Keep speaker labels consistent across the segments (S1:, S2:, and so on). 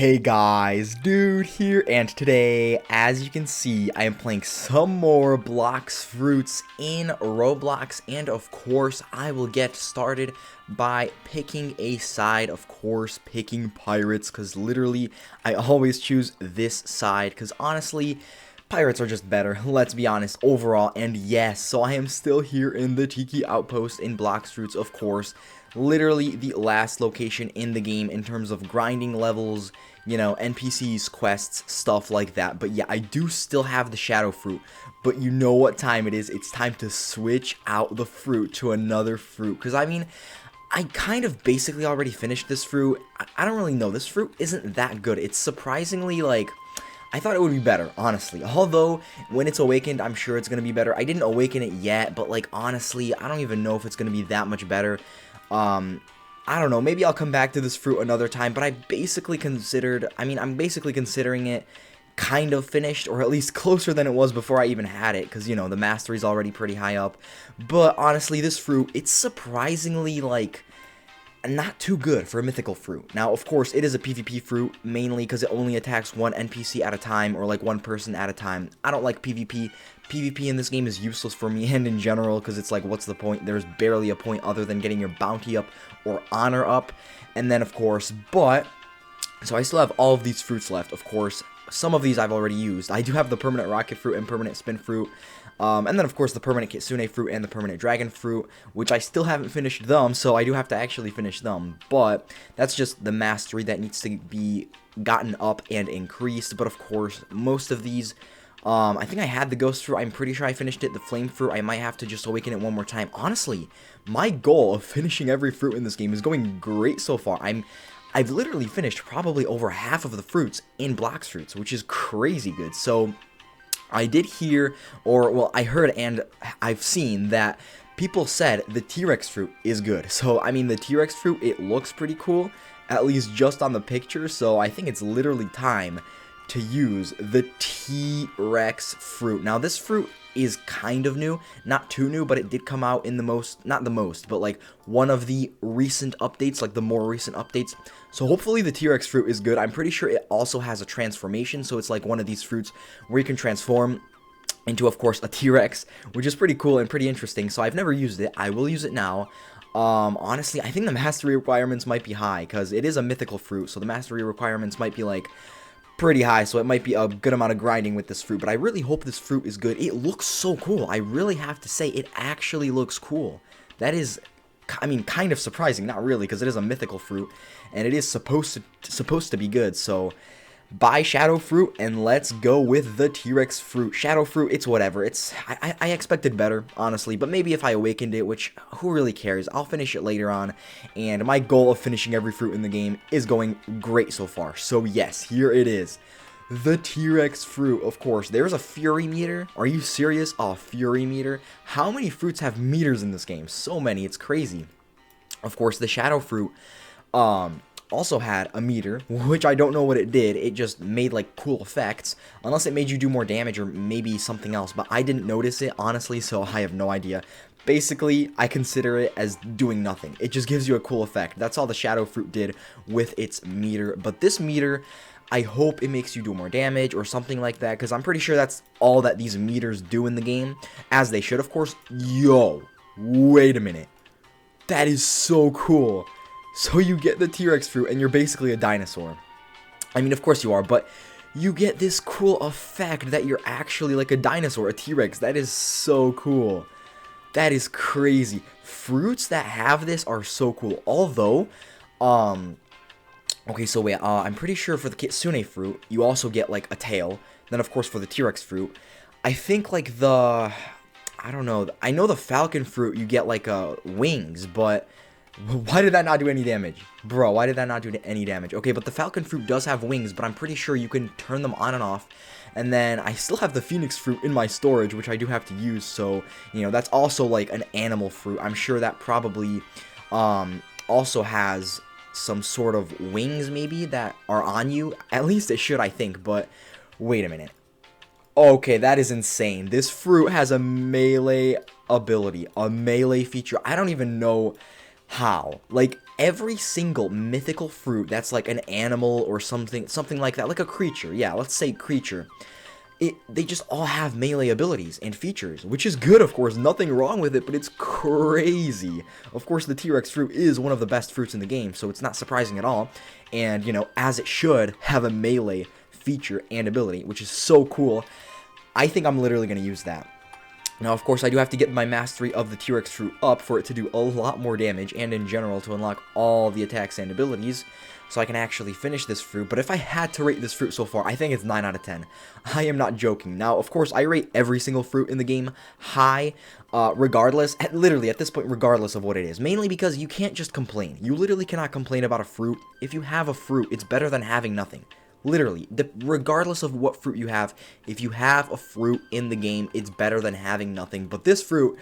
S1: Hey guys, Dude here, and today, as you can see, I am playing some more Blox Fruits in Roblox, and of course, I will get started by picking a side, of course, picking pirates, because literally, I always choose this side, because honestly, pirates are just better, let's be honest, overall, and yes, so I am still here in the Tiki Outpost in Blox Fruits, of course, literally the last location in the game in terms of grinding levels, you know, NPCs, quests, stuff like that. But yeah, I do still have the shadow fruit, but you know what time it is. It's time to switch out the fruit to another fruit, because I mean, I kind of basically already finished this fruit. I don't really know, this fruit isn't that good. It's surprisingly, like, I thought it would be better, honestly. Although, when it's awakened, I'm sure it's going to be better. I didn't awaken it yet, but, like, honestly, I don't even know if it's going to be that much better. I don't know, maybe I'll come back to this fruit another time, but I'm basically considering it kind of finished, or at least closer than it was before I even had it, because, you know, the mastery's already pretty high up. But, honestly, this fruit, it's surprisingly, like, not too good for a mythical fruit. Now, of course, it is a PvP fruit, mainly because it only attacks one NPC at a time, or like one person at a time. I don't like PvP. PvP in this game is useless for me, and in general, because it's like, what's the point? There's barely a point other than getting your bounty up or honor up. And then, of course, so I still have all of these fruits left, of course. Some of these I've already used. I do have the permanent rocket fruit and permanent spin fruit. And then, of course, the permanent kitsune fruit and the permanent dragon fruit, which I still haven't finished them, so I do have to actually finish them. But that's just the mastery that needs to be gotten up and increased. But, of course, most of these, I think I had the ghost fruit. I'm pretty sure I finished it. The flame fruit, I might have to just awaken it one more time. Honestly, my goal of finishing every fruit in this game is going great so far. I've literally finished probably over half of the fruits in Blox Fruits, which is crazy good. So I did hear, or, well, I heard and I've seen that people said the T-Rex fruit is good. So, I mean, the T-Rex fruit, it looks pretty cool, at least just on the picture, so I think it's literally time to use the T-Rex fruit. Now, this fruit is kind of new, not too new, but it did come out in not the most, but like one of the recent updates, like the more recent updates. So hopefully the T-Rex fruit is good. I'm pretty sure it also has a transformation, so it's like one of these fruits where you can transform into, of course, a T-Rex, which is pretty cool and pretty interesting. So I've never used it. I will use it now. Honestly, I think the mastery requirements might be high, because it is a mythical fruit, so the mastery requirements might be like pretty high, so it might be a good amount of grinding with this fruit, but I really hope this fruit is good. It looks so cool. I really have to say, it actually looks cool. That is, I mean, kind of surprising, not really, because it is a mythical fruit, and it is supposed to be good, so buy Shadow Fruit, and let's go with the T-Rex fruit. Shadow Fruit, it's whatever. I expected better, honestly, but maybe if I awakened it, which, who really cares? I'll finish it later on, and my goal of finishing every fruit in the game is going great so far. So yes, here it is. The T-Rex fruit, of course. There's a Fury meter. Are you serious? Oh, Fury meter. How many fruits have meters in this game? So many, it's crazy. Of course, the Shadow Fruit, also had a meter, which I don't know what it did. It just made like cool effects, unless it made you do more damage or maybe something else, but I didn't notice it, honestly, so I have no idea. Basically, I consider it as doing nothing. It just gives you a cool effect. That's all the Shadow Fruit did with its meter, but this meter, I hope it makes you do more damage or something like that, because I'm pretty sure that's all that these meters do in the game, as they should, of course. Yo, wait a minute. That is so cool. So you get the T-Rex fruit, and you're basically a dinosaur. I mean, of course you are, but you get this cool effect that you're actually like a dinosaur, a T-Rex. That is so cool. That is crazy. Fruits that have this are so cool. Although, okay, so wait, I'm pretty sure for the kitsune fruit, you also get like a tail. Then, of course, for the T-Rex fruit, I think like I don't know. I know the falcon fruit, you get like wings, but why did that not do any damage? Bro, why did that not do any damage? Okay, but the falcon fruit does have wings, but I'm pretty sure you can turn them on and off. And then I still have the phoenix fruit in my storage, which I do have to use, so, you know, that's also like an animal fruit. I'm sure that probably also has some sort of wings, maybe, that are on you. At least it should, I think, but wait a minute. Okay, that is insane. This fruit has a melee ability, a melee feature. I don't even know how. Like, every single mythical fruit that's like an animal or something like that, like a creature, yeah, let's say creature, they just all have melee abilities and features, which is good, of course, nothing wrong with it, but it's crazy. Of course, the T-Rex fruit is one of the best fruits in the game, so it's not surprising at all, and, you know, as it should, have a melee feature and ability, which is so cool. I think I'm literally going to use that. Now, of course, I do have to get my mastery of the T-Rex fruit up for it to do a lot more damage, and in general to unlock all the attacks and abilities, so I can actually finish this fruit. But if I had to rate this fruit so far, I think it's 9 out of 10. I am not joking. Now, of course, I rate every single fruit in the game high, regardless, literally at this point, regardless of what it is. Mainly because you can't just complain. You literally cannot complain about a fruit. If you have a fruit, it's better than having nothing. Literally, regardless of what fruit you have, if you have a fruit in the game, it's better than having nothing. But this fruit,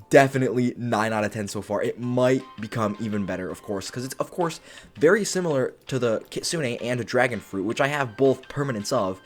S1: definitely 9 out of 10 so far. It might become even better, of course, because it's, of course, very similar to the Kitsune and Dragon Fruit, which I have both permanents of,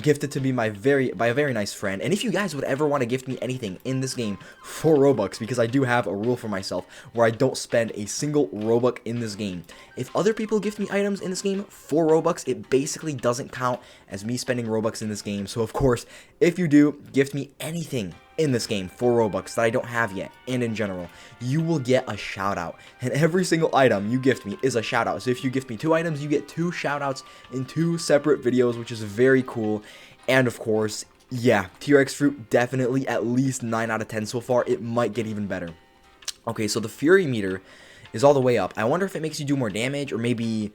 S1: gifted to me by a very nice friend. And if you guys would ever want to gift me anything in this game for Robux, because I do have a rule for myself where I don't spend a single Robux in this game. If other people gift me items in this game for Robux, it basically doesn't count as me spending Robux in this game. So, of course, if you do gift me anything in this game for Robux that I don't have yet, and in general, you will get a shout out, and every single item you gift me is a shout out. So if you gift me 2 items, you get 2 shout outs in 2 separate videos, which is very cool. And of course, yeah, T-Rex fruit definitely at least 9 out of 10 so far. It might get even better. Okay, so the Fury meter is all the way up. I wonder if it makes you do more damage, or maybe,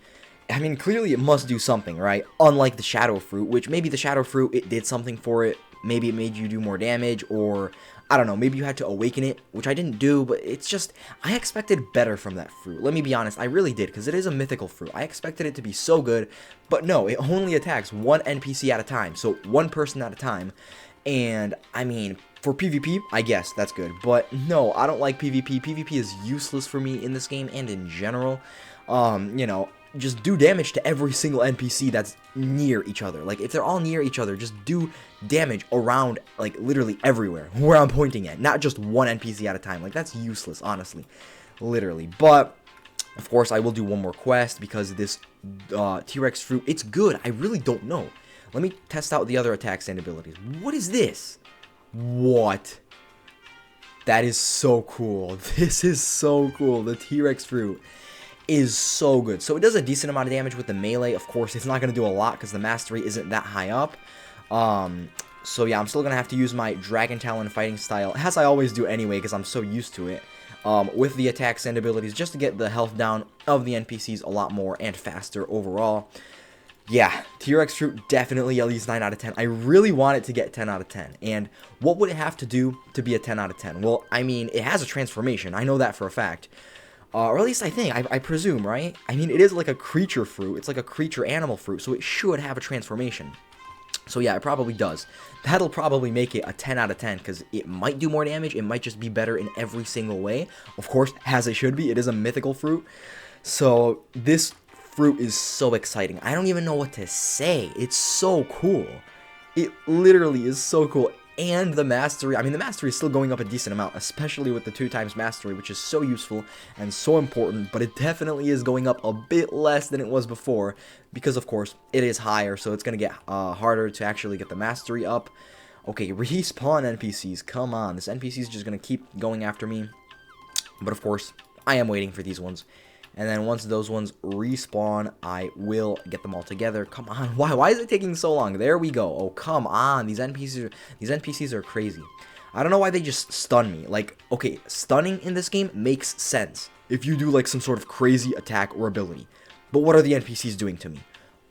S1: I mean, clearly it must do something, right? Unlike the Shadow Fruit, which maybe the Shadow Fruit, it did something for it. Maybe it made you do more damage, or, I don't know, maybe you had to awaken it, which I didn't do, but it's just, I expected better from that fruit. Let me be honest, I really did, because it is a mythical fruit. I expected it to be so good, but no, it only attacks 1 NPC at a time, so 1 person at a time, and, I mean, for PvP, I guess, that's good, but no, I don't like PvP. PvP is useless for me in this game, and in general, you know, just do damage to every single NPC that's near each other. Like, if they're all near each other, just do damage around, like, literally everywhere where I'm pointing at, not just 1 NPC at a time. Like, that's useless, honestly, literally. But, of course, I will do one more quest, because this T-Rex fruit, it's good. I really don't know. Let me test out the other attacks and abilities. What is this? What? That is so cool. This is so cool. The T-Rex fruit is so good. So it does a decent amount of damage with the melee. Of course, it's not going to do a lot because the mastery isn't that high up. So yeah, I'm still going to have to use my Dragon Talon fighting style, as I always do anyway, because I'm so used to it, with the attacks and abilities, just to get the health down of the NPCs a lot more and faster overall. Yeah, T-Rex fruit, definitely at least 9 out of 10. I really want it to get 10 out of 10. And what would it have to do to be a 10 out of 10? Well, I mean, it has a transformation. I know that for a fact. Or at least I think, I presume, right? I mean, it is like a creature fruit. It's like a creature animal fruit, so it should have a transformation. So yeah, it probably does. That'll probably make it a 10 out of 10, because it might do more damage. It might just be better in every single way. Of course, as it should be. It is a mythical fruit. So this fruit is so exciting. I don't even know what to say. It's so cool. It literally is so cool. And the mastery, I mean, the mastery is still going up a decent amount, especially with the 2x mastery, which is so useful and so important, but it definitely is going up a bit less than it was before, because, of course, it is higher, so it's going to get harder to actually get the mastery up. Okay, respawn NPCs, come on, this NPC is just going to keep going after me, but, of course, I am waiting for these ones. And then once those ones respawn, I will get them all together. Come on, why is it taking so long? There we go. Oh, come on, these NPCs are crazy. I don't know why they just stun me. Like, okay, stunning in this game makes sense if you do like some sort of crazy attack or ability. But what are the NPCs doing to me?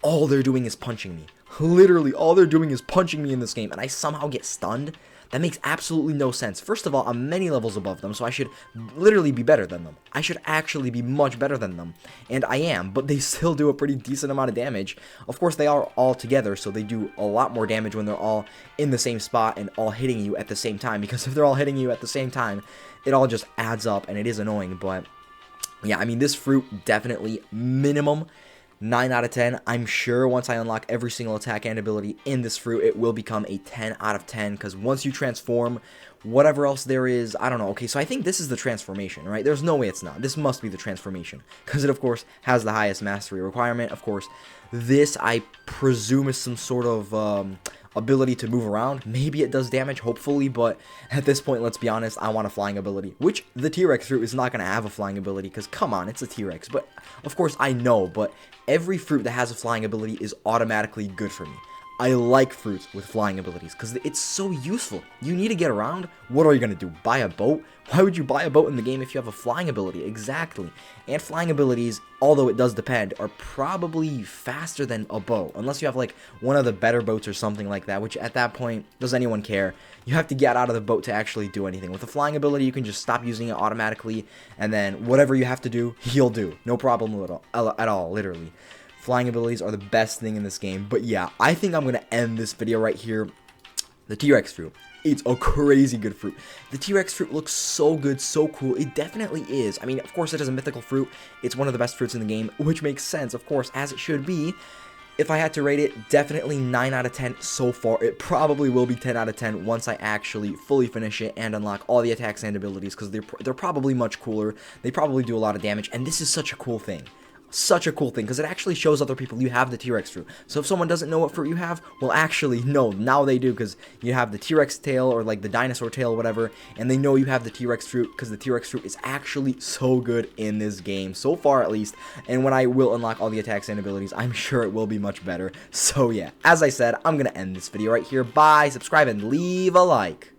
S1: All they're doing is punching me. Literally, all they're doing is punching me in this game, and I somehow get stunned? That makes absolutely no sense. First of all, I'm many levels above them, so I should literally be better than them. I should actually be much better than them. And I am, but they still do a pretty decent amount of damage. Of course, they are all together, so they do a lot more damage when they're all in the same spot and all hitting you at the same time. Because if they're all hitting you at the same time, it all just adds up, and it is annoying. But yeah, I mean, this fruit definitely minimum 9 out of 10. I'm sure once I unlock every single attack and ability in this fruit, it will become a 10 out of 10, because once you transform, whatever else there is, I don't know. Okay, so I think this is the transformation, right? There's no way it's not. This must be the transformation, because it, of course, has the highest mastery requirement. Of course, this, I presume, is some sort of ability to move around. Maybe it does damage, hopefully, but at this point, let's be honest, I want a flying ability, which the T-Rex fruit is not going to have a flying ability, because come on, it's a T-Rex. But of course, I know, but every fruit that has a flying ability is automatically good for me. I like fruits with flying abilities because it's so useful. You need to get around. What are you going to do? Buy a boat? Why would you buy a boat in the game if you have a flying ability? Exactly. And flying abilities, although it does depend, are probably faster than a boat. Unless you have like one of the better boats or something like that, which at that point, does anyone care? You have to get out of the boat to actually do anything. With a flying ability, you can just stop using it automatically, and then whatever you have to do, you'll do. No problem at all, literally. Flying abilities are the best thing in this game. But yeah, I think I'm going to end this video right here. The T-Rex fruit. It's a crazy good fruit. The T-Rex fruit looks so good, so cool. It definitely is. I mean, of course, it is a mythical fruit. It's one of the best fruits in the game, which makes sense, of course, as it should be. If I had to rate it, definitely 9 out of 10 so far. It probably will be 10 out of 10 once I actually fully finish it and unlock all the attacks and abilities, because they're probably much cooler. They probably do a lot of damage, and this is such a cool thing. Such a cool thing, because it actually shows other people you have the T-Rex fruit. So if someone doesn't know what fruit you have, well, actually, no, now they do, because you have the T-Rex tail, or like the dinosaur tail, whatever, and they know you have the T-Rex fruit, because the T-Rex fruit is actually so good in this game, so far at least. And when I will unlock all the attacks and abilities, I'm sure it will be much better. So yeah, as I said, I'm gonna end this video right here. Bye, subscribe, and leave a like.